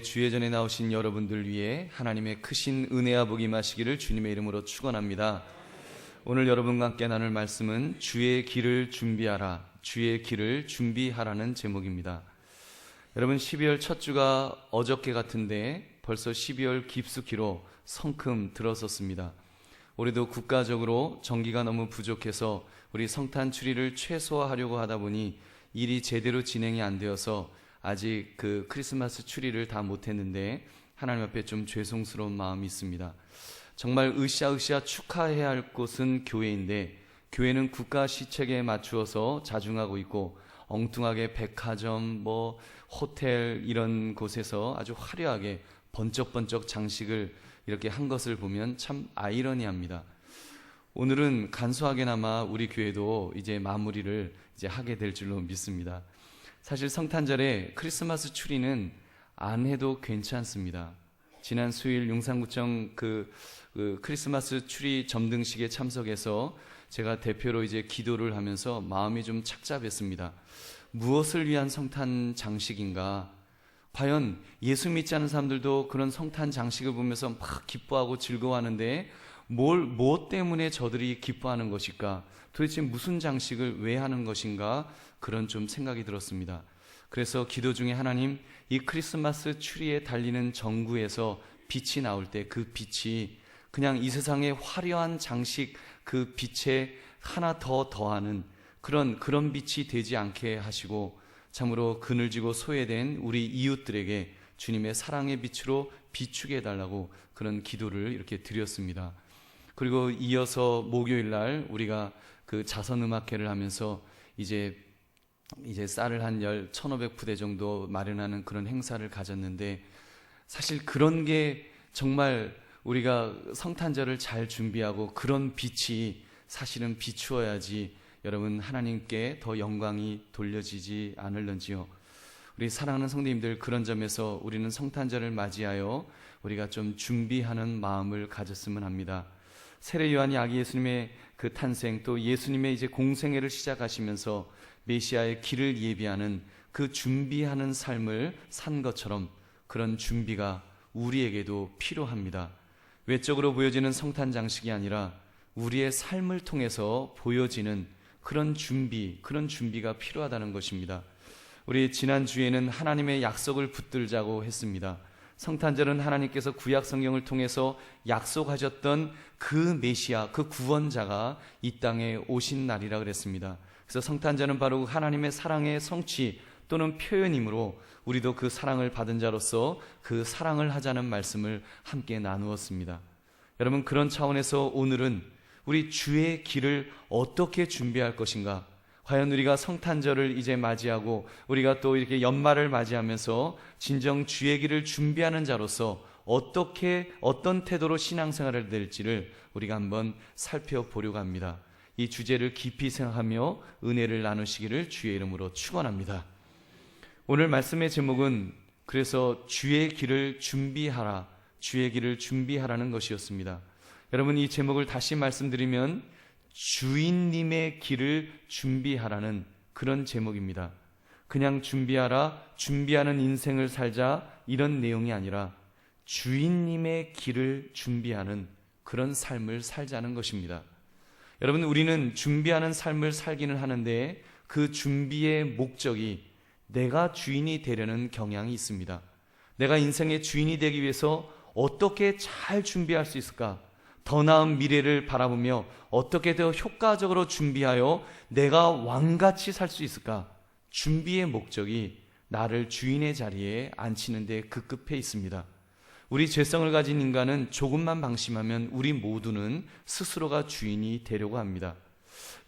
주의 전에 나오신 여러분들 위해 하나님의 크신 은혜와 복이 임하시기를 주님의 이름으로 축원합니다. 오늘 여러분과 함께 나눌 말씀은 주의 길을 준비하라, 주의 길을 준비하라는 제목입니다. 여러분, 12월 첫 주가 어저께 같은데 벌써 12월 깊숙이로 성큼 들어섰습니다. 올해도 국가적으로 전기가 너무 부족해서 우리 성탄 추리를 최소화하려고 하다 보니 일이 제대로 진행이 안 되어서 아직 그 크리스마스 추리를 다 못했는데 하나님 앞에 좀 죄송스러운 마음이 있습니다. 정말 으쌰으쌰 축하해야 할 곳은 교회인데 교회는 국가 시책에 맞추어서 자중하고 있고 엉뚱하게 백화점, 호텔 이런 곳에서 아주 화려하게 번쩍번쩍 장식을 이렇게 한 것을 보면 참 아이러니합니다. 오늘은 간소하게나마 우리 교회도 이제 마무리를 하게 될 줄로 믿습니다. 사실 성탄절에 크리스마스 추리는 안 해도 괜찮습니다. 지난 수요일 용산구청 크리스마스 추리 점등식에 참석해서 제가 대표로 기도를 하면서 마음이 좀 착잡했습니다. 무엇을 위한 성탄 장식인가? 과연 예수 믿지 않는 사람들도 그런 성탄 장식을 보면서 막 기뻐하고 즐거워하는데 무엇 때문에 저들이 기뻐하는 것일까? 도대체 무슨 장식을 왜 하는 것인가? 그런 좀 생각이 들었습니다. 그래서 기도 중에 하나님, 이 크리스마스 추리에 달리는 전구에서 빛이 나올 때 그 빛이 그냥 이 세상의 화려한 장식 그 빛에 하나 더 더하는 그런 빛이 되지 않게 하시고 참으로 그늘지고 소외된 우리 이웃들에게 주님의 사랑의 빛으로 비추게 해달라고 그런 기도를 이렇게 드렸습니다. 그리고 이어서 목요일 날 우리가 그 자선음악회를 하면서 이제 쌀을 한 1,500푸대 정도 마련하는 그런 행사를 가졌는데 사실 그런 게 정말 우리가 성탄절을 잘 준비하고 그런 빛이 사실은 비추어야지 여러분 하나님께 더 영광이 돌려지지 않을런지요. 우리 사랑하는 성도님들, 그런 점에서 우리는 성탄절을 맞이하여 우리가 좀 준비하는 마음을 가졌으면 합니다. 세례 요한이 아기 예수님의 그 탄생, 또 예수님의 공생애를 시작하시면서 메시아의 길을 예비하는 그 준비하는 삶을 산 것처럼 그런 준비가 우리에게도 필요합니다. 외적으로 보여지는 성탄 장식이 아니라 우리의 삶을 통해서 보여지는 그런 준비가 필요하다는 것입니다. 우리 지난주에는 하나님의 약속을 붙들자고 했습니다. 성탄절은 하나님께서 구약 성경을 통해서 약속하셨던 그 메시아, 그 구원자가 이 땅에 오신 날이라 그랬습니다. 그래서 성탄절은 바로 하나님의 사랑의 성취 또는 표현이므로 우리도 그 사랑을 받은 자로서 그 사랑을 하자는 말씀을 함께 나누었습니다. 여러분, 그런 차원에서 오늘은 우리 주의 길을 어떻게 준비할 것인가? 과연 우리가 성탄절을 이제 맞이하고 우리가 또 이렇게 연말을 맞이하면서 진정 주의 길을 준비하는 자로서 어떤 태도로 신앙생활을 될지를 우리가 한번 살펴보려고 합니다. 이 주제를 깊이 생각하며 은혜를 나누시기를 주의 이름으로 축원합니다. 오늘 말씀의 제목은 그래서 주의 길을 준비하라, 주의 길을 준비하라는 것이었습니다. 여러분, 이 제목을 다시 말씀드리면 주인님의 길을 준비하라는 그런 제목입니다. 그냥 준비하라, 준비하는 인생을 살자 이런 내용이 아니라 주인님의 길을 준비하는 그런 삶을 살자는 것입니다. 여러분, 우리는 준비하는 삶을 살기는 하는데 그 준비의 목적이 내가 주인이 되려는 경향이 있습니다. 내가 인생의 주인이 되기 위해서 어떻게 잘 준비할 수 있을까? 더 나은 미래를 바라보며 어떻게 더 효과적으로 준비하여 내가 왕같이 살 수 있을까? 준비의 목적이 나를 주인의 자리에 앉히는 데 급급해 있습니다. 우리 죄성을 가진 인간은 조금만 방심하면 우리 모두는 스스로가 주인이 되려고 합니다.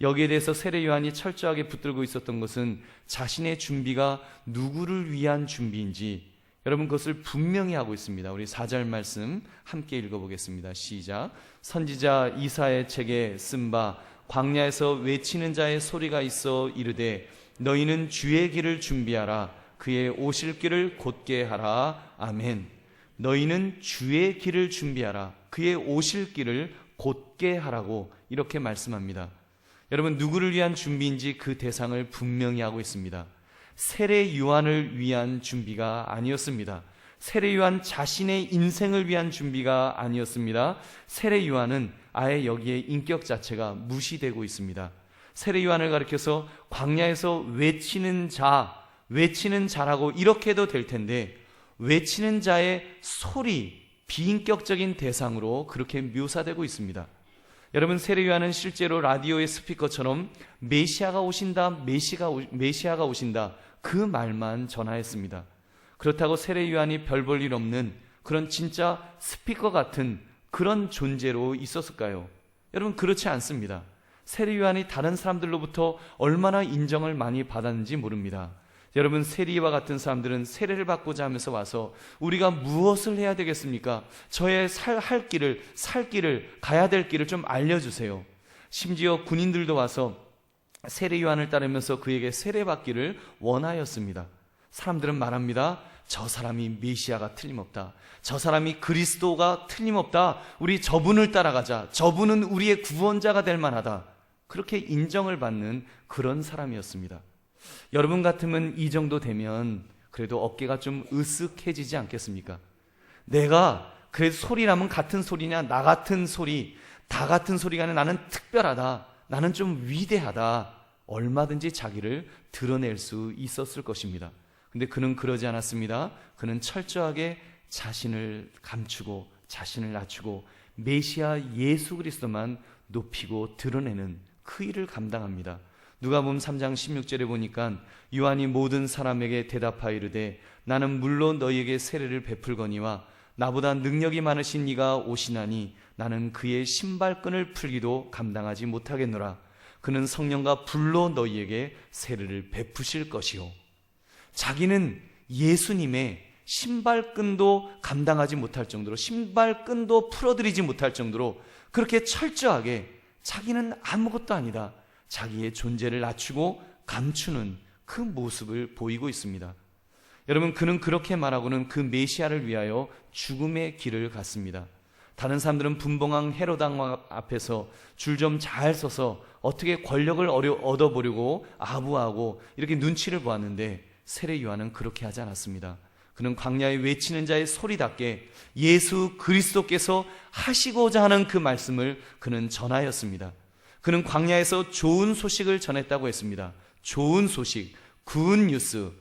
여기에 대해서 세례 요한이 철저하게 붙들고 있었던 것은 자신의 준비가 누구를 위한 준비인지 여러분 그것을 분명히 하고 있습니다. 우리 4절 말씀 함께 읽어보겠습니다. 시작. 선지자 이사야의 책에 쓴 바 광야에서 외치는 자의 소리가 있어 이르되 너희는 주의 길을 준비하라, 그의 오실 길을 곧게 하라. 아멘. 너희는 주의 길을 준비하라, 그의 오실 길을 곧게 하라고 이렇게 말씀합니다. 여러분, 누구를 위한 준비인지 그 대상을 분명히 하고 있습니다. 세례 요한을 위한 준비가 아니었습니다. 세례 요한 자신의 인생을 위한 준비가 아니었습니다. 세례 요한은 아예 여기에 인격 자체가 무시되고 있습니다. 세례 요한을 가리켜서 광야에서 외치는 자라고 이렇게 해도 될 텐데, 외치는 자의 소리, 비인격적인 대상으로 그렇게 묘사되고 있습니다. 여러분, 세례 요한은 실제로 라디오의 스피커처럼 메시아가 오신다, 메시아가 오신다, 그 말만 전하였습니다. 그렇다고 세례 요한이 별 볼 일 없는 그런 진짜 스피커 같은 그런 존재로 있었을까요? 여러분, 그렇지 않습니다. 세례 요한이 다른 사람들로부터 얼마나 인정을 많이 받았는지 모릅니다. 여러분, 세리와 같은 사람들은 세례를 받고자 하면서 와서 우리가 무엇을 해야 되겠습니까? 저의 살 길을, 가야 될 길을 좀 알려주세요. 심지어 군인들도 와서 세례 요한을 따르면서 그에게 세례받기를 원하였습니다. 사람들은 말합니다. 저 사람이 메시아가 틀림없다. 저 사람이 그리스도가 틀림없다. 우리 저분을 따라가자. 저분은 우리의 구원자가 될 만하다. 그렇게 인정을 받는 그런 사람이었습니다. 여러분 같으면 이 정도 되면 그래도 어깨가 좀 으쓱해지지 않겠습니까? 내가 그래도 소리라면 같은 소리냐, 나 같은 소리, 다 같은 소리가 아니라 나는 특별하다, 나는 좀 위대하다, 얼마든지 자기를 드러낼 수 있었을 것입니다. 근데 그는 그러지 않았습니다. 그는 철저하게 자신을 감추고 자신을 낮추고 메시아 예수 그리스도만 높이고 드러내는 그 일을 감당합니다. 누가복음 3장 16절에 보니까 요한이 모든 사람에게 대답하여 이르되 나는 물론 너희에게 세례를 베풀거니와 나보다 능력이 많으신 이가 오시나니 나는 그의 신발끈을 풀기도 감당하지 못하겠노라. 그는 성령과 불로 너희에게 세례를 베푸실 것이요. 자기는 예수님의 신발끈도 감당하지 못할 정도로, 신발끈도 풀어드리지 못할 정도로 그렇게 철저하게 자기는 아무것도 아니다, 자기의 존재를 낮추고 감추는 그 모습을 보이고 있습니다. 여러분, 그는 그렇게 말하고는 그 메시아를 위하여 죽음의 길을 갔습니다. 다른 사람들은 분봉왕 헤롯 왕 앞에서 줄 좀 잘 서서 어떻게 권력을 얻어보려고 아부하고 이렇게 눈치를 보았는데 세례 요한은 그렇게 하지 않았습니다. 그는 광야에 외치는 자의 소리답게 예수 그리스도께서 하시고자 하는 그 말씀을 그는 전하였습니다. 그는 광야에서 좋은 소식을 전했다고 했습니다. 좋은 소식, 굿 뉴스,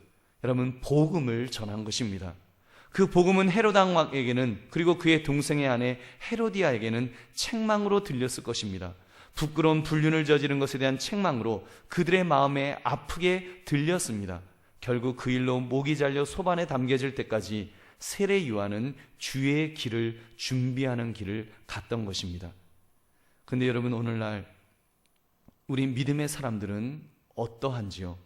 여러분, 복음을 전한 것입니다. 그 복음은 헤롯 왕에게는, 그리고 그의 동생의 아내 헤로디아에게는 책망으로 들렸을 것입니다. 부끄러운 불륜을 저지른 것에 대한 책망으로 그들의 마음에 아프게 들렸습니다. 결국 그 일로 목이 잘려 소반에 담겨질 때까지 세례 요한은 주의 길을 준비하는 길을 갔던 것입니다. 근데 여러분, 오늘날 우리 믿음의 사람들은 어떠한지요?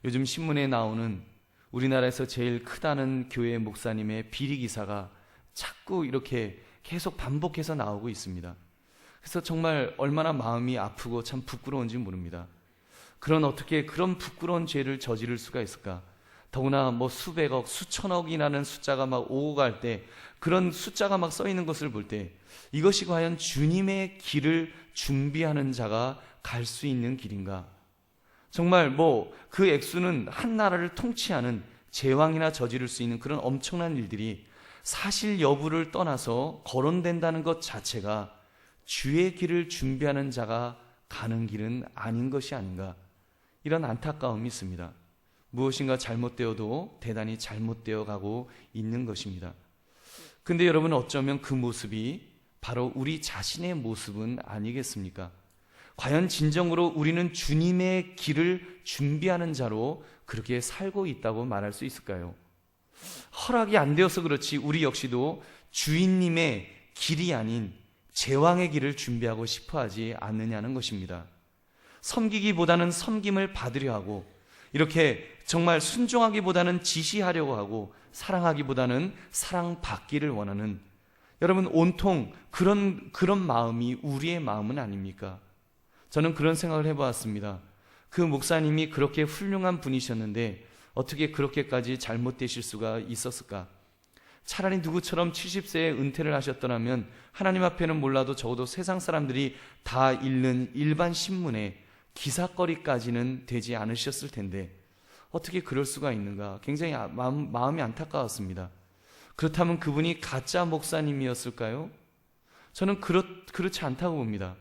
요즘 신문에 나오는 우리나라에서 제일 크다는 교회 목사님의 비리 기사가 자꾸 이렇게 계속 반복해서 나오고 있습니다. 그래서 정말 얼마나 마음이 아프고 참 부끄러운지 모릅니다. 어떻게 그런 부끄러운 죄를 저지를 수가 있을까? 더구나 뭐 수백억, 수천억이라는 숫자가 막 오고 갈 때, 그런 숫자가 막 써 있는 것을 볼 때 이것이 과연 주님의 길을 준비하는 자가 갈 수 있는 길인가? 정말 그 액수는 한 나라를 통치하는 제왕이나 저지를 수 있는 그런 엄청난 일들이 사실 여부를 떠나서 거론된다는 것 자체가 주의 길을 준비하는 자가 가는 길은 아닌 것이 아닌가, 이런 안타까움이 있습니다. 무엇인가 잘못되어도 대단히 잘못되어 가고 있는 것입니다. 근데 여러분, 어쩌면 그 모습이 바로 우리 자신의 모습은 아니겠습니까? 과연 진정으로 우리는 주님의 길을 준비하는 자로 그렇게 살고 있다고 말할 수 있을까요? 허락이 안 되어서 그렇지 우리 역시도 주인님의 길이 아닌 제왕의 길을 준비하고 싶어 하지 않느냐는 것입니다. 섬기기보다는 섬김을 받으려 하고, 이렇게 정말 순종하기보다는 지시하려고 하고, 사랑하기보다는 사랑받기를 원하는, 여러분, 온통 그런 마음이 우리의 마음은 아닙니까? 저는 그런 생각을 해보았습니다. 그 목사님이 그렇게 훌륭한 분이셨는데 어떻게 그렇게까지 잘못되실 수가 있었을까? 차라리 누구처럼 70세에 은퇴를 하셨더라면 하나님 앞에는 몰라도 적어도 세상 사람들이 다 읽는 일반 신문에 기사거리까지는 되지 않으셨을 텐데 어떻게 그럴 수가 있는가? 굉장히 마음이 안타까웠습니다. 그렇다면 그분이 가짜 목사님이었을까요? 저는 그렇지 않다고 봅니다.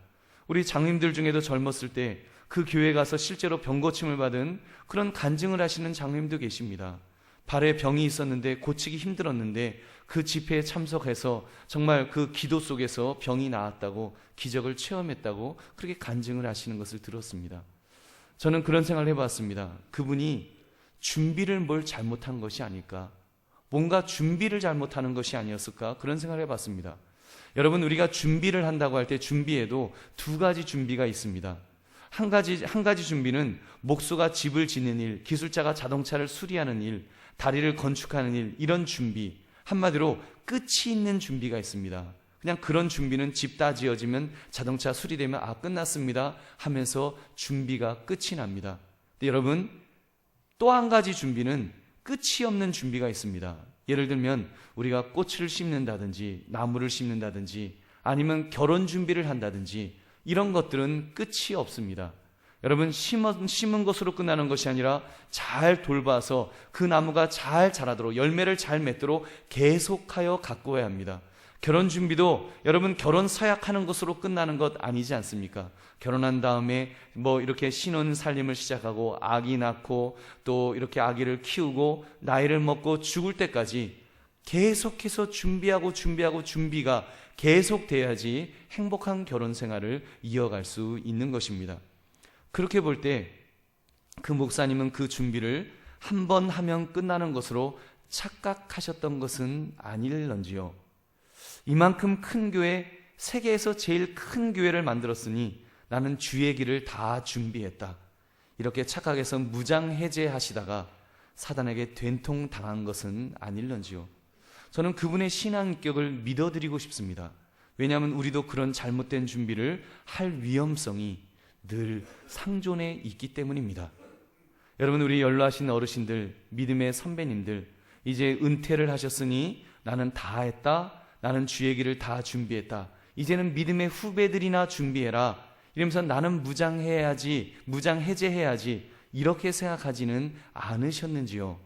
우리 장님들 중에도 젊었을 때 그 교회에 가서 실제로 병고침을 받은 그런 간증을 하시는 장님도 계십니다. 발에 병이 있었는데 고치기 힘들었는데 그 집회에 참석해서 정말 그 기도 속에서 병이 나았다고, 기적을 체험했다고 그렇게 간증을 하시는 것을 들었습니다. 저는 그런 생각을 해봤습니다. 그분이 준비를 뭘 잘못한 것이 아닐까, 뭔가 준비를 잘못하는 것이 아니었을까, 그런 생각을 해봤습니다. 여러분, 우리가 준비를 한다고 할 때 준비에도 두 가지 준비가 있습니다. 한 가지 준비는 목수가 집을 짓는 일, 기술자가 자동차를 수리하는 일, 다리를 건축하는 일, 이런 준비, 한마디로 끝이 있는 준비가 있습니다. 그냥 그런 준비는 집 다 지어지면, 자동차 수리되면 끝났습니다 하면서 준비가 끝이 납니다. 근데 여러분, 또 한 가지 준비는 끝이 없는 준비가 있습니다. 예를 들면 우리가 꽃을 심는다든지 나무를 심는다든지 아니면 결혼 준비를 한다든지 이런 것들은 끝이 없습니다. 여러분, 심은 것으로 끝나는 것이 아니라 잘 돌봐서 그 나무가 잘 자라도록, 열매를 잘 맺도록 계속하여 가꾸어야 합니다. 결혼 준비도 여러분 결혼 서약하는 것으로 끝나는 것 아니지 않습니까? 결혼한 다음에 이렇게 신혼 살림을 시작하고 아기 낳고 또 이렇게 아기를 키우고 나이를 먹고 죽을 때까지 계속해서 준비가 계속돼야지 행복한 결혼 생활을 이어갈 수 있는 것입니다. 그렇게 볼 때 그 목사님은 그 준비를 한 번 하면 끝나는 것으로 착각하셨던 것은 아닐런지요. 이만큼 큰 교회, 세계에서 제일 큰 교회를 만들었으니 나는 주의 길을 다 준비했다, 이렇게 착각해서 무장해제하시다가 사단에게 된통 당한 것은 아닐런지요. 저는 그분의 신앙 인격을 믿어드리고 싶습니다. 왜냐하면 우리도 그런 잘못된 준비를 할 위험성이 늘 상존해 있기 때문입니다. 여러분, 우리 연로하신 어르신들, 믿음의 선배님들, 이제 은퇴를 하셨으니 나는 다 했다, 나는 주의 길을 다 준비했다, 이제는 믿음의 후배들이나 준비해라, 이러면서 나는 무장해제해야지 이렇게 생각하지는 않으셨는지요?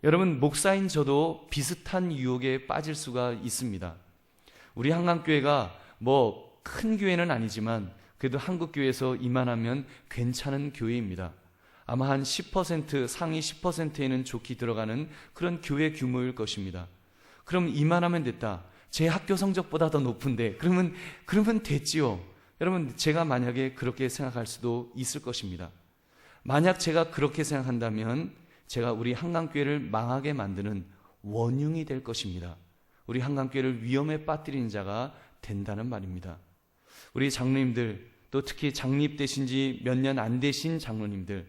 여러분, 목사인 저도 비슷한 유혹에 빠질 수가 있습니다. 우리 한강교회가 큰 교회는 아니지만 그래도 한국교회에서 이만하면 괜찮은 교회입니다. 아마 한 10%, 상위 10%에는 좋게 들어가는 그런 교회 규모일 것입니다. 그럼 이만하면 됐다, 제 학교 성적보다 더 높은데 그러면 됐지요. 여러분, 제가 만약에 그렇게 생각할 수도 있을 것입니다. 만약 제가 그렇게 생각한다면 제가 우리 한강교회를 망하게 만드는 원흉이 될 것입니다. 우리 한강교회를 위험에 빠뜨리는 자가 된다는 말입니다. 우리 장로님들, 또 특히 장립되신 지 몇 년 안 되신 장로님들,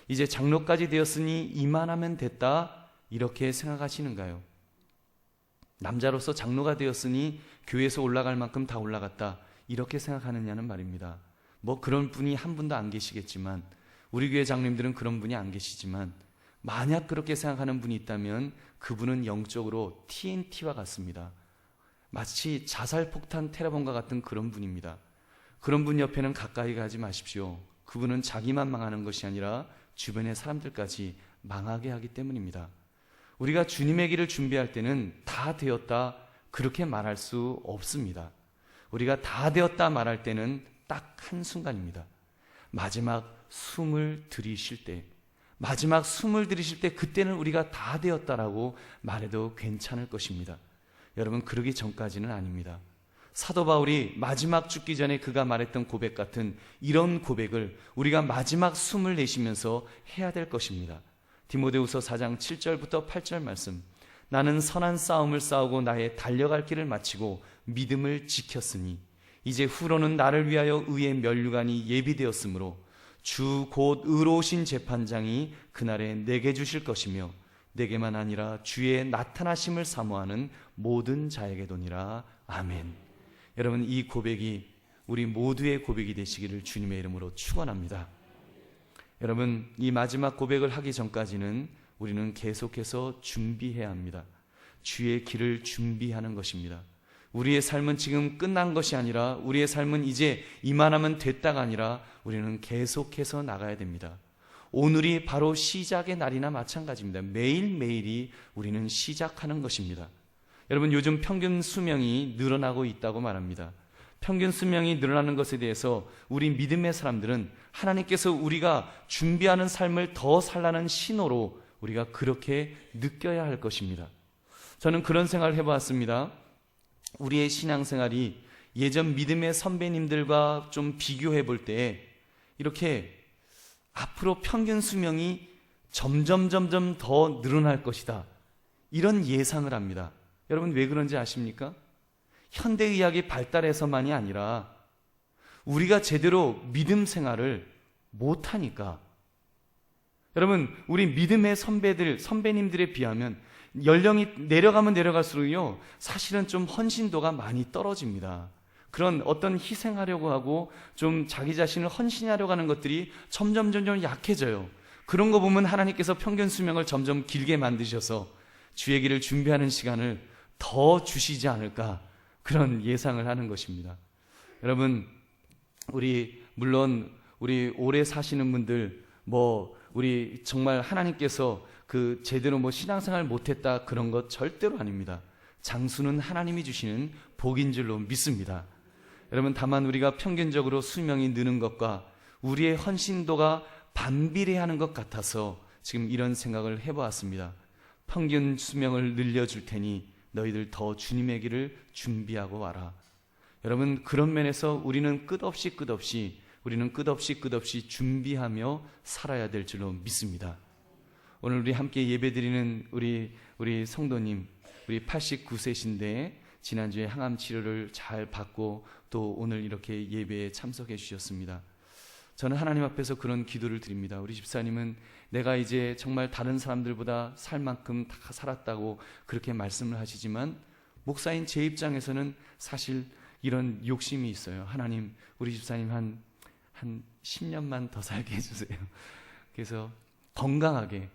이제 장로까지 되었으니 이만하면 됐다, 이렇게 생각하시는가요? 남자로서 장로가 되었으니 교회에서 올라갈 만큼 다 올라갔다, 이렇게 생각하느냐는 말입니다. 그런 분이 한 분도 안 계시겠지만, 우리 교회 장로님들은 그런 분이 안 계시지만, 만약 그렇게 생각하는 분이 있다면 그분은 영적으로 TNT와 같습니다. 마치 자살폭탄 테러범과 같은 그런 분입니다. 그런 분 옆에는 가까이 가지 마십시오. 그분은 자기만 망하는 것이 아니라 주변의 사람들까지 망하게 하기 때문입니다. 우리가 주님의 길을 준비할 때는 다 되었다, 그렇게 말할 수 없습니다. 우리가 다 되었다 말할 때는 딱 한순간입니다. 마지막 숨을 들이쉴 때, 그때는 우리가 다 되었다라고 말해도 괜찮을 것입니다. 여러분, 그러기 전까지는 아닙니다. 사도 바울이 마지막 죽기 전에 그가 말했던 고백 같은 이런 고백을 우리가 마지막 숨을 내쉬면서 해야 될 것입니다. 디모데후서 4장 7절부터 8절 말씀. 나는 선한 싸움을 싸우고 나의 달려갈 길을 마치고 믿음을 지켰으니 이제 후로는 나를 위하여 의의 면류관이 예비되었으므로 주 곧 의로우신 재판장이 그날에 내게 주실 것이며 내게만 아니라 주의 나타나심을 사모하는 모든 자에게도니라. 아멘. 여러분, 이 고백이 우리 모두의 고백이 되시기를 주님의 이름으로 축원합니다. 여러분, 이 마지막 고백을 하기 전까지는 우리는 계속해서 준비해야 합니다. 주의 길을 준비하는 것입니다. 우리의 삶은 지금 끝난 것이 아니라, 우리의 삶은 이제 이만하면 됐다가 아니라 우리는 계속해서 나가야 됩니다. 오늘이 바로 시작의 날이나 마찬가지입니다. 매일매일이 우리는 시작하는 것입니다. 여러분, 요즘 평균 수명이 늘어나고 있다고 말합니다. 평균 수명이 늘어나는 것에 대해서 우리 믿음의 사람들은 하나님께서 우리가 준비하는 삶을 더 살라는 신호로 우리가 그렇게 느껴야 할 것입니다. 저는 그런 생각을 해보았습니다. 우리의 신앙생활이 예전 믿음의 선배님들과 좀 비교해 볼 때 이렇게 앞으로 평균 수명이 점점 더 늘어날 것이다, 이런 예상을 합니다. 여러분, 왜 그런지 아십니까? 현대의학이 발달해서만이 아니라 우리가 제대로 믿음 생활을 못하니까. 여러분, 우리 믿음의 선배님들에 비하면 연령이 내려가면 내려갈수록요, 사실은 좀 헌신도가 많이 떨어집니다. 그런 어떤 희생하려고 하고 좀 자기 자신을 헌신하려고 하는 것들이 점점 약해져요. 그런 거 보면 하나님께서 평균 수명을 점점 길게 만드셔서 주의 길을 준비하는 시간을 더 주시지 않을까, 그런 예상을 하는 것입니다. 여러분, 물론 우리 오래 사시는 분들, 우리 정말 하나님께서 제대로 신앙생활 못했다, 그런 것 절대로 아닙니다. 장수는 하나님이 주시는 복인 줄로 믿습니다. 여러분, 다만 우리가 평균적으로 수명이 느는 것과 우리의 헌신도가 반비례하는 것 같아서 지금 이런 생각을 해보았습니다. 평균 수명을 늘려줄 테니 너희들 더 주님의 길을 준비하고 와라. 여러분, 그런 면에서 우리는 끝없이 준비하며 살아야 될 줄로 믿습니다. 오늘 우리 함께 예배드리는 우리 성도님, 우리 89세신데 지난주에 항암 치료를 잘 받고 또 오늘 이렇게 예배에 참석해 주셨습니다. 저는 하나님 앞에서 그런 기도를 드립니다. 우리 집사님은 내가 이제 정말 다른 사람들보다 살 만큼 다 살았다고 그렇게 말씀을 하시지만, 목사인 제 입장에서는 사실 이런 욕심이 있어요. 하나님, 우리 집사님 한 10년만 더 살게 해주세요. 그래서 건강하게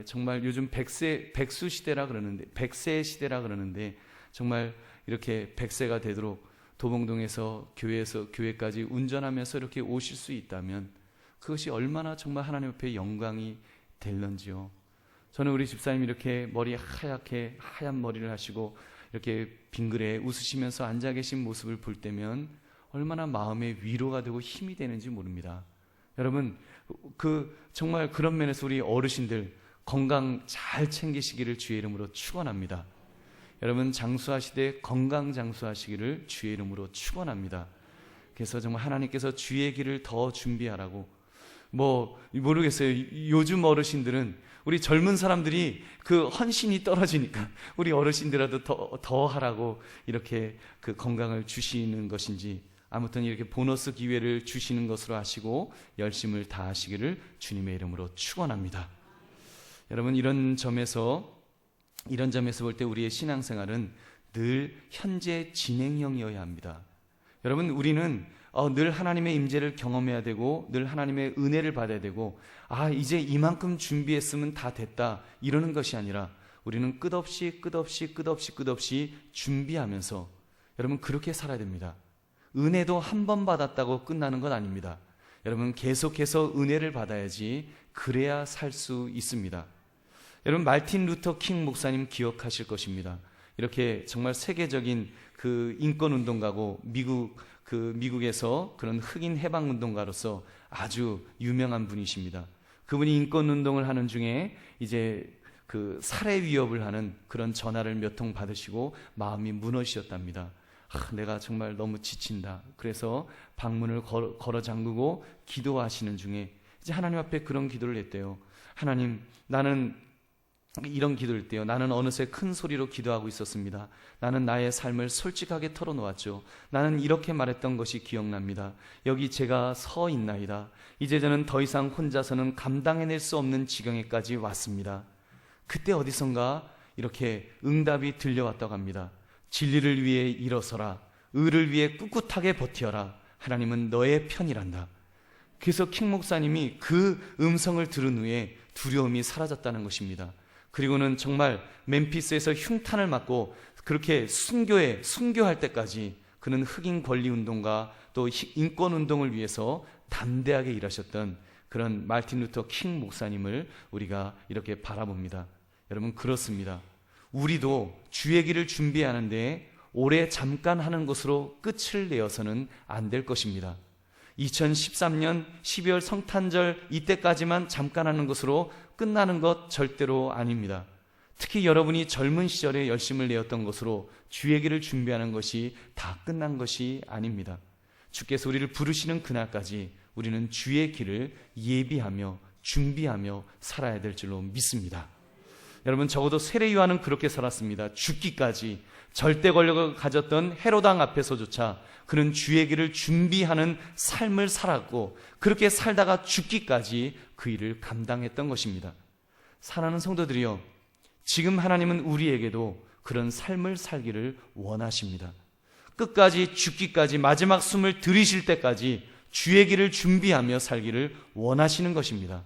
정말 요즘 백수 시대라 그러는데, 100세 시대라 그러는데, 정말 이렇게 100세가 되도록 도봉동에서 교회까지 운전하면서 이렇게 오실 수 있다면 그것이 얼마나 정말 하나님 앞에 영광이 될런지요. 저는 우리 집사님이 이렇게 머리 하얀 머리를 하시고 이렇게 빙그레 웃으시면서 앉아 계신 모습을 볼 때면 얼마나 마음의 위로가 되고 힘이 되는지 모릅니다. 여러분, 정말 그런 면에서 우리 어르신들 건강 잘 챙기시기를 주의 이름으로 축원합니다. 여러분, 장수하시되 건강 장수하시기를 주의 이름으로 축원합니다. 그래서 정말 하나님께서 주의 길을 더 준비하라고, 모르겠어요. 요즘 어르신들은 우리 젊은 사람들이 헌신이 떨어지니까 우리 어르신들라도 더 하라고 이렇게 건강을 주시는 것인지, 아무튼 이렇게 보너스 기회를 주시는 것으로 아시고 열심을 다하시기를 주님의 이름으로 축원합니다. 여러분, 이런 점에서 볼 때 우리의 신앙생활은 늘 현재 진행형이어야 합니다. 여러분, 우리는 늘 하나님의 임재를 경험해야 되고 늘 하나님의 은혜를 받아야 되고, 이제 이만큼 준비했으면 다 됐다, 이러는 것이 아니라 우리는 끝없이 준비하면서, 여러분, 그렇게 살아야 됩니다. 은혜도 한 번 받았다고 끝나는 건 아닙니다. 여러분, 계속해서 은혜를 받아야지 그래야 살 수 있습니다. 여러분, 마틴 루터 킹 목사님 기억하실 것입니다. 이렇게 정말 세계적인 인권운동가고 미국에서 그런 흑인 해방운동가로서 아주 유명한 분이십니다. 그분이 인권운동을 하는 중에 이제 살해 위협을 하는 그런 전화를 몇 통 받으시고 마음이 무너지셨답니다. 내가 정말 너무 지친다. 그래서 방문을 걸어 잠그고 기도하시는 중에 이제 하나님 앞에 그런 기도를 했대요. 하나님, 나는 이런 기도를 했대요. 나는 어느새 큰 소리로 기도하고 있었습니다. 나는 나의 삶을 솔직하게 털어놓았죠. 나는 이렇게 말했던 것이 기억납니다. 여기 제가 서 있나이다. 이제 저는 더 이상 혼자서는 감당해낼 수 없는 지경에까지 왔습니다. 그때 어디선가 이렇게 응답이 들려왔다고 합니다. 진리를 위해 일어서라. 의를 위해 꿋꿋하게 버티어라. 하나님은 너의 편이란다. 그래서 킹 목사님이 그 음성을 들은 후에 두려움이 사라졌다는 것입니다. 그리고는 정말 멤피스에서 흉탄을 맞고 그렇게 순교할 때까지 그는 흑인 권리 운동과 또 인권 운동을 위해서 담대하게 일하셨던 그런 마틴 루터 킹 목사님을 우리가 이렇게 바라봅니다. 여러분, 그렇습니다. 우리도 주의 길을 준비하는데 오래 잠깐 하는 것으로 끝을 내어서는 안 될 것입니다. 2013년 12월 성탄절 이때까지만 잠깐 하는 것으로 끝나는 것 절대로 아닙니다. 특히 여러분이 젊은 시절에 열심을 내었던 것으로 주의 길을 준비하는 것이 다 끝난 것이 아닙니다. 주께서 우리를 부르시는 그날까지 우리는 주의 길을 예비하며 준비하며 살아야 될 줄로 믿습니다. 여러분, 적어도 세례 요한은 그렇게 살았습니다. 죽기까지 절대 권력을 가졌던 헤롯 왕 앞에서조차 그는 주의 길을 준비하는 삶을 살았고, 그렇게 살다가 죽기까지 그 일을 감당했던 것입니다. 사랑하는 성도들이여, 지금 하나님은 우리에게도 그런 삶을 살기를 원하십니다. 끝까지, 죽기까지, 마지막 숨을 들이실 때까지 주의 길을 준비하며 살기를 원하시는 것입니다.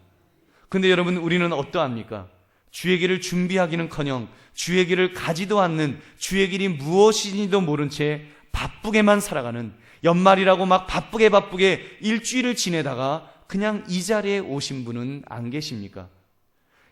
근데 여러분, 우리는 어떠합니까? 주의 길을 준비하기는커녕 주의 길을 가지도 않는, 주의 길이 무엇인지도 모른 채 바쁘게만 살아가는, 연말이라고 막 바쁘게 일주일을 지내다가 그냥 이 자리에 오신 분은 안 계십니까?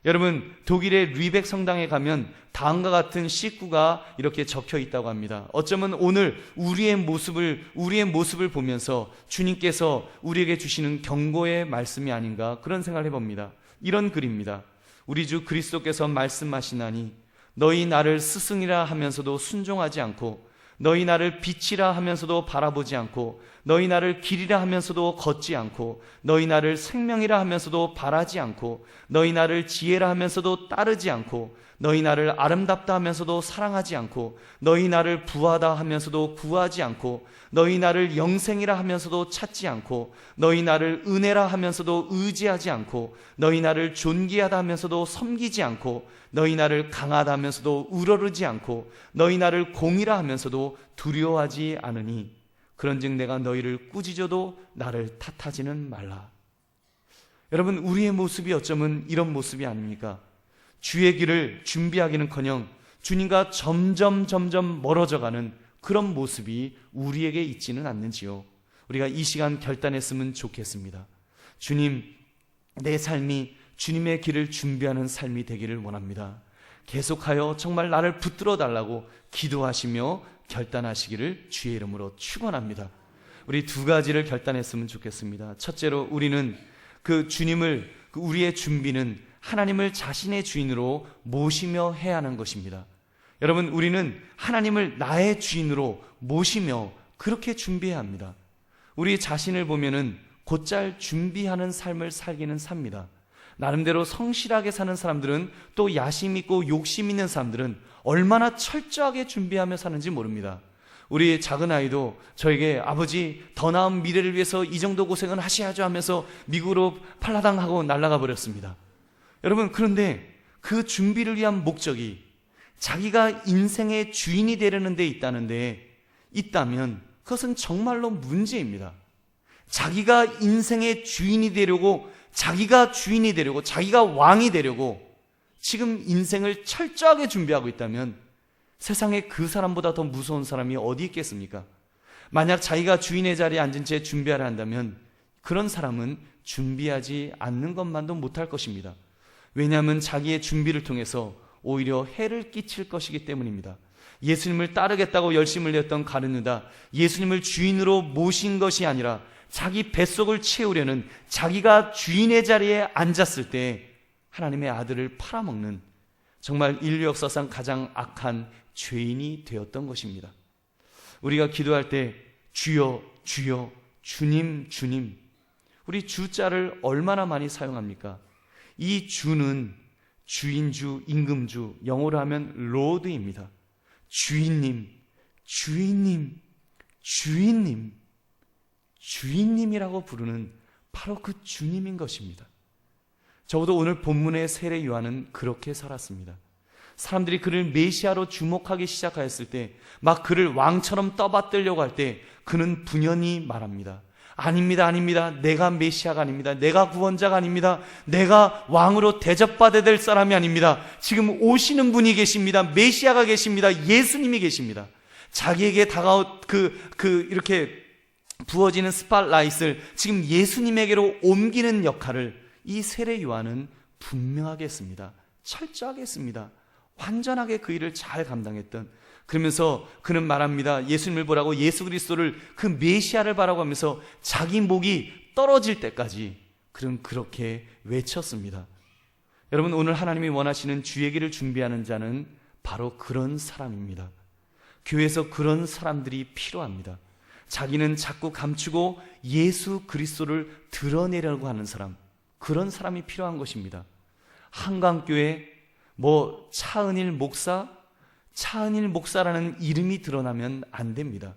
여러분, 독일의 르백 성당에 가면 다음과 같은 시구가 이렇게 적혀 있다고 합니다. 어쩌면 오늘 우리의 모습을 보면서 주님께서 우리에게 주시는 경고의 말씀이 아닌가, 그런 생각을 해봅니다. 이런 글입니다. 우리 주 그리스도께서 말씀하시나니 너희 나를 스승이라 하면서도 순종하지 않고, 너희 나를 빛이라 하면서도 바라보지 않고, 너희 나를 길이라 하면서도 걷지 않고, 너희 나를 생명이라 하면서도 바라지 않고, 너희 나를 지혜라 하면서도 따르지 않고, 너희 나를 아름답다 하면서도 사랑하지 않고, 너희 나를 부하다 하면서도 구하지 않고, 너희 나를 영생이라 하면서도 찾지 않고, 너희 나를 은혜라 하면서도 의지하지 않고, 너희 나를 존귀하다 하면서도 섬기지 않고, 너희 나를 강하다 하면서도 우러르지 않고, 너희 나를 공이라 하면서도 두려워하지 않으니, 그런즉 내가 너희를 꾸짖어도 나를 탓하지는 말라. 여러분, 우리의 모습이 어쩌면 이런 모습이 아닙니까? 주의 길을 준비하기는커녕 주님과 점점 멀어져가는 그런 모습이 우리에게 있지는 않는지요. 우리가 이 시간 결단했으면 좋겠습니다. 주님, 내 삶이 주님의 길을 준비하는 삶이 되기를 원합니다. 계속하여 정말 나를 붙들어 달라고 기도하시며 결단하시기를 주의 이름으로 축원합니다. 우리 두 가지를 결단했으면 좋겠습니다. 첫째로, 우리는 우리의 준비는 하나님을 자신의 주인으로 모시며 해야 하는 것입니다. 여러분, 우리는 하나님을 나의 주인으로 모시며 그렇게 준비해야 합니다. 우리 자신을 보면은 곧잘 준비하는 삶을 살기는 삽니다. 나름대로 성실하게 사는 사람들은, 또 야심 있고 욕심 있는 사람들은 얼마나 철저하게 준비하며 사는지 모릅니다. 우리 작은 아이도 저에게 아버지, 더 나은 미래를 위해서 이 정도 고생은 하셔야죠 하면서 미국으로 팔라당하고 날아가 버렸습니다. 여러분, 그런데 그 준비를 위한 목적이 자기가 인생의 주인이 되려는 데 있다면 그것은 정말로 문제입니다. 자기가 인생의 주인이 되려고, 자기가 주인이 되려고, 자기가 왕이 되려고 지금 인생을 철저하게 준비하고 있다면 세상에 그 사람보다 더 무서운 사람이 어디 있겠습니까? 만약 자기가 주인의 자리에 앉은 채 준비하려 한다면 그런 사람은 준비하지 않는 것만도 못할 것입니다. 왜냐하면 자기의 준비를 통해서 오히려 해를 끼칠 것이기 때문입니다. 예수님을 따르겠다고 열심을 냈던 가룟 유다, 예수님을 주인으로 모신 것이 아니라 자기 뱃속을 채우려는, 자기가 주인의 자리에 앉았을 때 하나님의 아들을 팔아먹는, 정말 인류 역사상 가장 악한 죄인이 되었던 것입니다. 우리가 기도할 때 주여 주여, 주님 주님, 우리 주자를 얼마나 많이 사용합니까? 이 주는 주인주, 임금주, 영어로 하면 로드입니다. 주인님, 주인님, 주인님, 주인님이라고 부르는 바로 그 주님인 것입니다. 적어도 오늘 본문의 세례 요한은 그렇게 살았습니다. 사람들이 그를 메시아로 주목하기 시작하였을 때, 막 그를 왕처럼 떠받들려고 할 때 그는 분연히 말합니다. 아닙니다, 아닙니다. 내가 메시아가 아닙니다. 내가 구원자가 아닙니다. 내가 왕으로 대접받아야 될 사람이 아닙니다. 지금 오시는 분이 계십니다. 메시아가 계십니다. 예수님이 계십니다. 자기에게 다가온 이렇게 부어지는 스팟라이트를 지금 예수님에게로 옮기는 역할을 이 세례 요한은 분명하게 했습니다. 철저하게 했습니다. 완전하게 그 일을 잘 감당했던. 그러면서 그는 말합니다. 예수님을 보라고, 예수 그리스도를, 그 메시아를 바라고 하면서 자기 목이 떨어질 때까지 그는 그렇게 외쳤습니다. 여러분, 오늘 하나님이 원하시는 주의 길을 준비하는 자는 바로 그런 사람입니다. 교회에서 그런 사람들이 필요합니다. 자기는 자꾸 감추고 예수 그리스도를 드러내려고 하는 사람, 그런 사람이 필요한 것입니다. 한강교회 차은일 목사라는 이름이 드러나면 안 됩니다.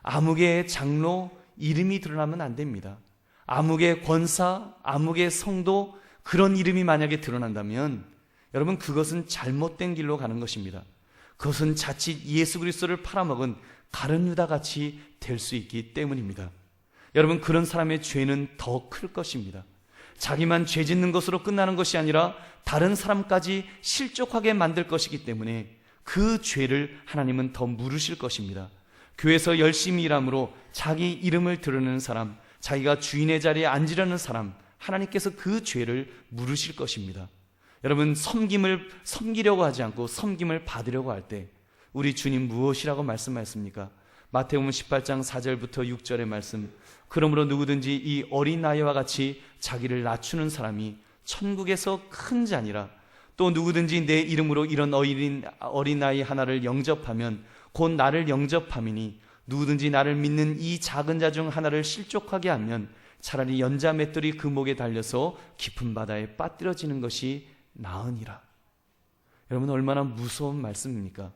아무개 장로 이름이 드러나면 안 됩니다. 아무개 권사, 아무개 성도, 그런 이름이 만약에 드러난다면 여러분, 그것은 잘못된 길로 가는 것입니다. 그것은 자칫 예수 그리스도를 팔아먹은 가룟 유다 같이 될 수 있기 때문입니다. 여러분, 그런 사람의 죄는 더 클 것입니다. 자기만 죄 짓는 것으로 끝나는 것이 아니라 다른 사람까지 실족하게 만들 것이기 때문에 그 죄를 하나님은 더 물으실 것입니다. 교회에서 열심히 일함으로 자기 이름을 드러내는 사람, 자기가 주인의 자리에 앉으려는 사람, 하나님께서 그 죄를 물으실 것입니다. 여러분, 섬기려고 하지 않고 섬김을 받으려고 할 때 우리 주님 무엇이라고 말씀하셨습니까? 마태복음 18장 4절부터 6절의 말씀. 그러므로 누구든지 이 어린아이와 같이 자기를 낮추는 사람이 천국에서 큰 자니라. 또 누구든지 내 이름으로 이런 어린아이 하나를 영접하면 곧 나를 영접함이니, 누구든지 나를 믿는 이 작은 자 중 하나를 실족하게 하면 차라리 연자 맷돌이 그 목에 달려서 깊은 바다에 빠뜨려지는 것이 나으니라. 여러분, 얼마나 무서운 말씀입니까?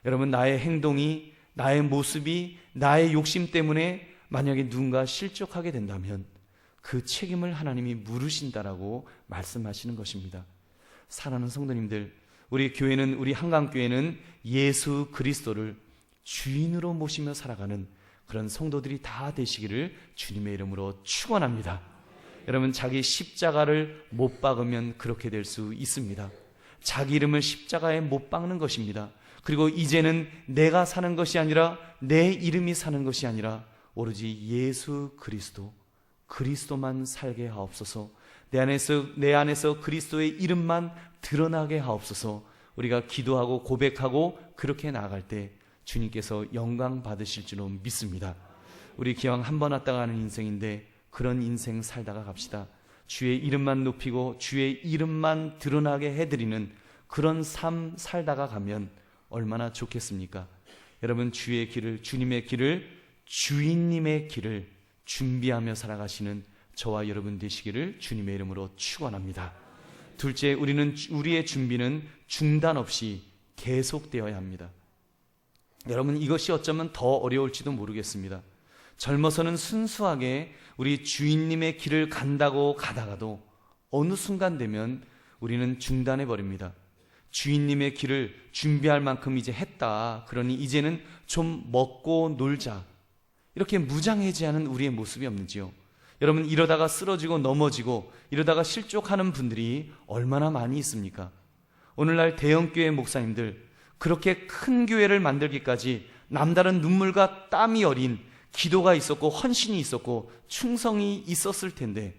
여러분, 나의 행동이, 나의 모습이, 나의 욕심 때문에 만약에 누군가 실족하게 된다면 그 책임을 하나님이 물으신다라고 말씀하시는 것입니다. 사랑하는 성도님들, 우리 교회는, 우리 한강교회는 예수 그리스도를 주인으로 모시며 살아가는 그런 성도들이 다 되시기를 주님의 이름으로 축원합니다. 여러분, 자기 십자가를 못 박으면 그렇게 될 수 있습니다. 자기 이름을 십자가에 못 박는 것입니다. 그리고 이제는 내가 사는 것이 아니라, 내 이름이 사는 것이 아니라 오로지 예수 그리스도만 살게 하옵소서. 내 안에서 그리스도의 이름만 드러나게 하옵소서. 우리가 기도하고 고백하고 그렇게 나아갈 때 주님께서 영광 받으실 줄로 믿습니다. 우리 기왕 한 번 왔다 가는 인생인데 그런 인생 살다가 갑시다. 주의 이름만 높이고 주의 이름만 드러나게 해드리는 그런 삶 살다가 가면 얼마나 좋겠습니까? 여러분, 주의 길을, 주님의 길을, 주인님의 길을 준비하며 살아가시는 저와 여러분 되시기를 주님의 이름으로 축원합니다. 둘째, 우리의 준비는 중단 없이 계속되어야 합니다. 여러분, 이것이 어쩌면 더 어려울지도 모르겠습니다. 젊어서는 순수하게 우리 주인님의 길을 간다고 가다가도 어느 순간 되면 우리는 중단해 버립니다. 주인님의 길을 준비할 만큼 이제 했다. 그러니 이제는 좀 먹고 놀자. 이렇게 무장해제하는 우리의 모습이 없는지요? 여러분, 이러다가 쓰러지고 넘어지고 이러다가 실족하는 분들이 얼마나 많이 있습니까? 오늘날 대형교회 목사님들, 그렇게 큰 교회를 만들기까지 남다른 눈물과 땀이 어린 기도가 있었고 헌신이 있었고 충성이 있었을 텐데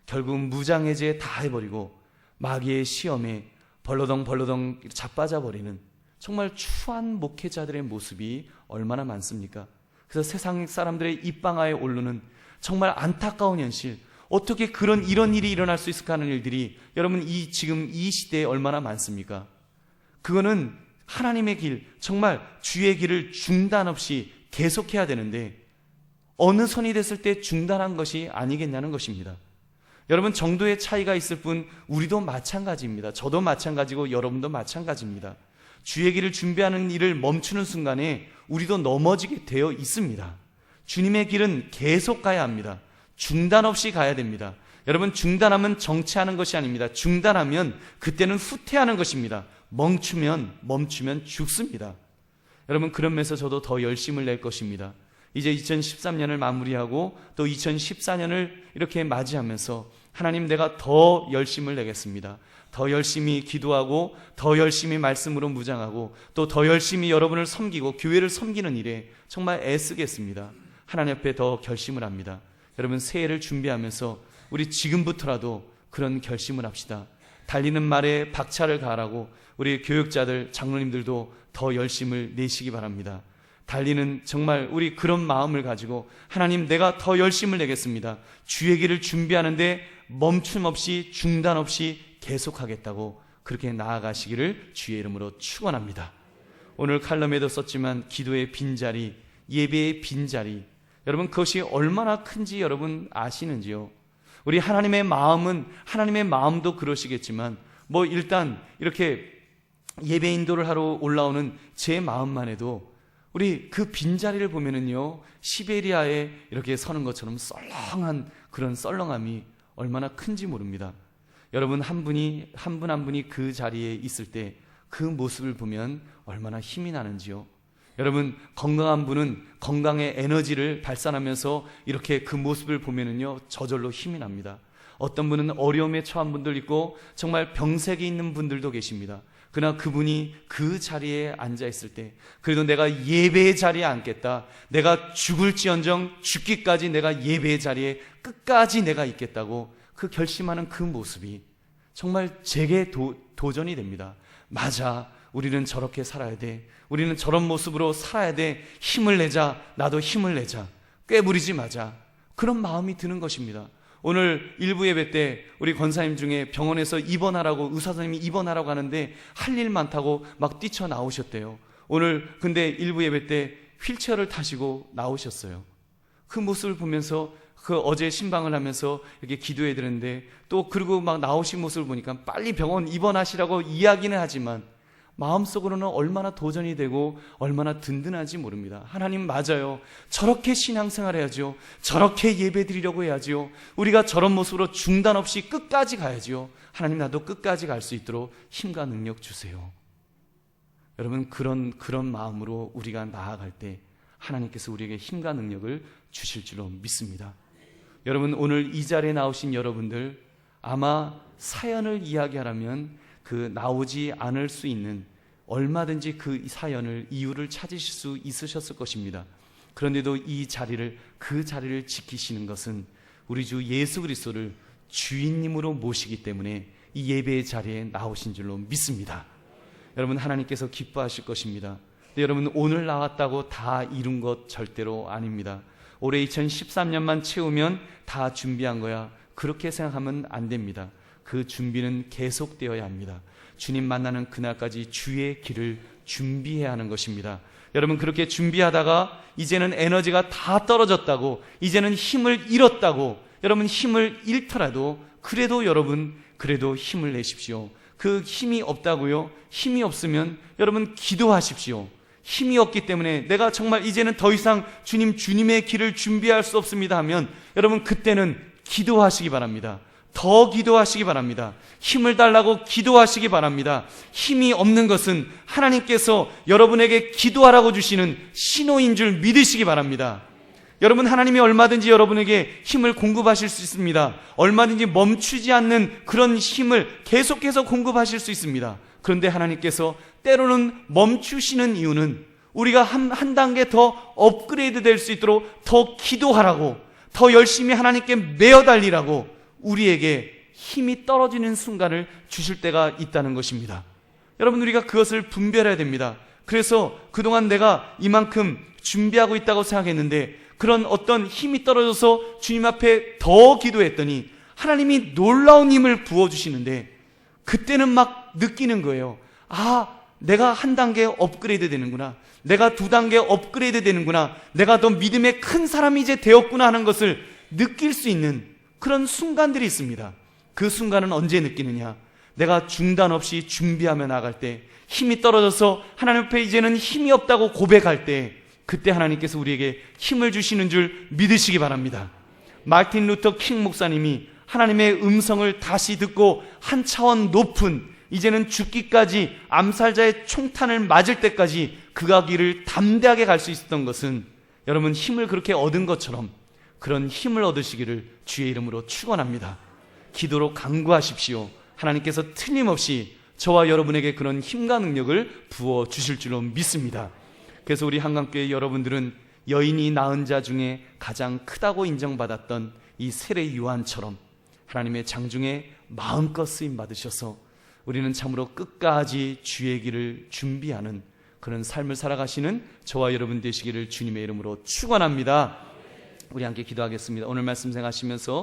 결국 무장해제 다 해버리고 마귀의 시험에 벌러덩 자빠져 버리는 정말 추한 목회자들의 모습이 얼마나 많습니까? 그래서 세상 사람들의 입방아에 오르는 정말 안타까운 현실, 어떻게 이런 일이 일어날 수 있을까 하는 일들이 여러분, 지금 이 시대에 얼마나 많습니까? 그거는 하나님의 길, 정말 주의 길을 중단 없이 계속해야 되는데 어느 선이 됐을 때 중단한 것이 아니겠냐는 것입니다. 여러분, 정도의 차이가 있을 뿐 우리도 마찬가지입니다. 저도 마찬가지고 여러분도 마찬가지입니다. 주의 길을 준비하는 일을 멈추는 순간에 우리도 넘어지게 되어 있습니다. 주님의 길은 계속 가야 합니다. 중단 없이 가야 됩니다. 여러분, 중단하면 정체하는 것이 아닙니다. 중단하면 그때는 후퇴하는 것입니다. 멈추면 죽습니다. 여러분, 그런 면에서 저도 더 열심을 낼 것입니다. 이제 2013년을 마무리하고 또 2014년을 이렇게 맞이하면서 하나님, 내가 더 열심을 내겠습니다. 더 열심히 기도하고 더 열심히 말씀으로 무장하고 또 더 열심히 여러분을 섬기고 교회를 섬기는 일에 정말 애쓰겠습니다. 하나님 앞에 더 결심을 합니다. 여러분, 새해를 준비하면서 우리 지금부터라도 그런 결심을 합시다. 달리는 말에 박차를 가하라고 우리 교육자들, 장로님들도 더 열심을 내시기 바랍니다. 달리는 정말 우리 그런 마음을 가지고 하나님, 내가 더 열심을 내겠습니다. 주의 길을 준비하는데 멈춤 없이 중단 없이 계속하겠다고 그렇게 나아가시기를 주의 이름으로 축원합니다. 오늘 칼럼에도 썼지만 기도의 빈자리, 예배의 빈자리, 여러분 그것이 얼마나 큰지 여러분 아시는지요? 우리 하나님의 마음은 하나님의 마음도 그러시겠지만 일단 이렇게 예배 인도를 하러 올라오는 제 마음만 해도 우리 그 빈자리를 보면은요, 시베리아에 이렇게 서는 것처럼 썰렁한 그런 썰렁함이 얼마나 큰지 모릅니다. 여러분 한 분 한 분이 그 자리에 있을 때 그 모습을 보면 얼마나 힘이 나는지요. 여러분, 건강한 분은 건강의 에너지를 발산하면서 이렇게 그 모습을 보면은요, 저절로 힘이 납니다. 어떤 분은 어려움에 처한 분들 있고 정말 병색이 있는 분들도 계십니다. 그러나 그분이 그 자리에 앉아 있을 때, 그래도 내가 예배의 자리에 앉겠다, 내가 죽을지언정 죽기까지 내가 예배의 자리에 끝까지 내가 있겠다고 그 결심하는 그 모습이 정말 제게 도전이 됩니다. 맞아, 우리는 저렇게 살아야 돼, 우리는 저런 모습으로 살아야 돼, 힘을 내자, 나도 힘을 내자, 꾀부리지 마자, 그런 마음이 드는 것입니다. 오늘 일부 예배 때 우리 권사님 중에 병원에서 입원하라고, 의사 선생님이 입원하라고 하는데 할 일 많다고 막 뛰쳐나오셨대요. 오늘 근데 일부 예배 때 휠체어를 타시고 나오셨어요. 그 모습을 보면서 그 어제 신방을 하면서 이렇게 기도해 드렸는데, 또 그리고 막 나오신 모습을 보니까 빨리 병원 입원하시라고 이야기는 하지만 마음속으로는 얼마나 도전이 되고 얼마나 든든한지 모릅니다. 하나님, 맞아요, 저렇게 신앙생활 해야죠, 저렇게 예배 드리려고 해야죠, 우리가 저런 모습으로 중단 없이 끝까지 가야죠. 하나님, 나도 끝까지 갈 수 있도록 힘과 능력 주세요. 여러분, 그런 마음으로 우리가 나아갈 때 하나님께서 우리에게 힘과 능력을 주실 줄로 믿습니다. 여러분, 오늘 이 자리에 나오신 여러분들, 아마 사연을 이야기하라면 그 나오지 않을 수 있는, 얼마든지 그 사연을, 이유를 찾으실 수 있으셨을 것입니다. 그런데도 그 자리를 지키시는 것은 우리 주 예수 그리스도를 주인님으로 모시기 때문에 이 예배의 자리에 나오신 줄로 믿습니다. 여러분, 하나님께서 기뻐하실 것입니다. 근데 여러분, 오늘 나왔다고 다 이룬 것 절대로 아닙니다. 올해 2013년만 채우면 다 준비한 거야, 그렇게 생각하면 안 됩니다. 그 준비는 계속되어야 합니다. 주님 만나는 그날까지 주의 길을 준비해야 하는 것입니다. 여러분, 그렇게 준비하다가 이제는 에너지가 다 떨어졌다고, 이제는 힘을 잃었다고, 여러분 힘을 잃더라도 그래도 여러분 그래도 힘을 내십시오. 그 힘이 없다고요? 힘이 없으면 여러분 기도하십시오. 힘이 없기 때문에 내가 정말 이제는 더 이상 주님의 길을 준비할 수 없습니다 하면 여러분 그때는 기도하시기 바랍니다. 더 기도하시기 바랍니다. 힘을 달라고 기도하시기 바랍니다. 힘이 없는 것은 하나님께서 여러분에게 기도하라고 주시는 신호인 줄 믿으시기 바랍니다. 여러분, 하나님이 얼마든지 여러분에게 힘을 공급하실 수 있습니다. 얼마든지 멈추지 않는 그런 힘을 계속해서 공급하실 수 있습니다. 그런데 하나님께서 때로는 멈추시는 이유는 우리가 한 단계 더 업그레이드 될 수 있도록 더 기도하라고, 더 열심히 하나님께 매어 달리라고 우리에게 힘이 떨어지는 순간을 주실 때가 있다는 것입니다. 여러분, 우리가 그것을 분별해야 됩니다. 그래서 그동안 내가 이만큼 준비하고 있다고 생각했는데 그런 어떤 힘이 떨어져서 주님 앞에 더 기도했더니 하나님이 놀라운 힘을 부어주시는데 그때는 막 느끼는 거예요. 아, 내가 한 단계 업그레이드 되는구나, 내가 두 단계 업그레이드 되는구나, 내가 더 믿음의 큰 사람이 이제 되었구나 하는 것을 느낄 수 있는 그런 순간들이 있습니다. 그 순간은 언제 느끼느냐? 내가 중단 없이 준비하며 나갈 때, 힘이 떨어져서 하나님 앞에 이제는 힘이 없다고 고백할 때, 그때 하나님께서 우리에게 힘을 주시는 줄 믿으시기 바랍니다. 마틴 루터 킹 목사님이 하나님의 음성을 다시 듣고 한 차원 높은, 이제는 죽기까지 암살자의 총탄을 맞을 때까지 그가 길을 담대하게 갈 수 있었던 것은 여러분 힘을 그렇게 얻은 것처럼 그런 힘을 얻으시기를 주의 이름으로 축원합니다. 기도로 간구하십시오. 하나님께서 틀림없이 저와 여러분에게 그런 힘과 능력을 부어 주실 줄로 믿습니다. 그래서 우리 한강교회 여러분들은 여인이 낳은 자 중에 가장 크다고 인정받았던 이 세례 요한처럼 하나님의 장중에 마음껏 쓰임 받으셔서 우리는 참으로 끝까지 주의 길을 준비하는 그런 삶을 살아가시는 저와 여러분 되시기를 주님의 이름으로 축원합니다. 우리 함께 기도하겠습니다. 오늘 말씀 생각하시면서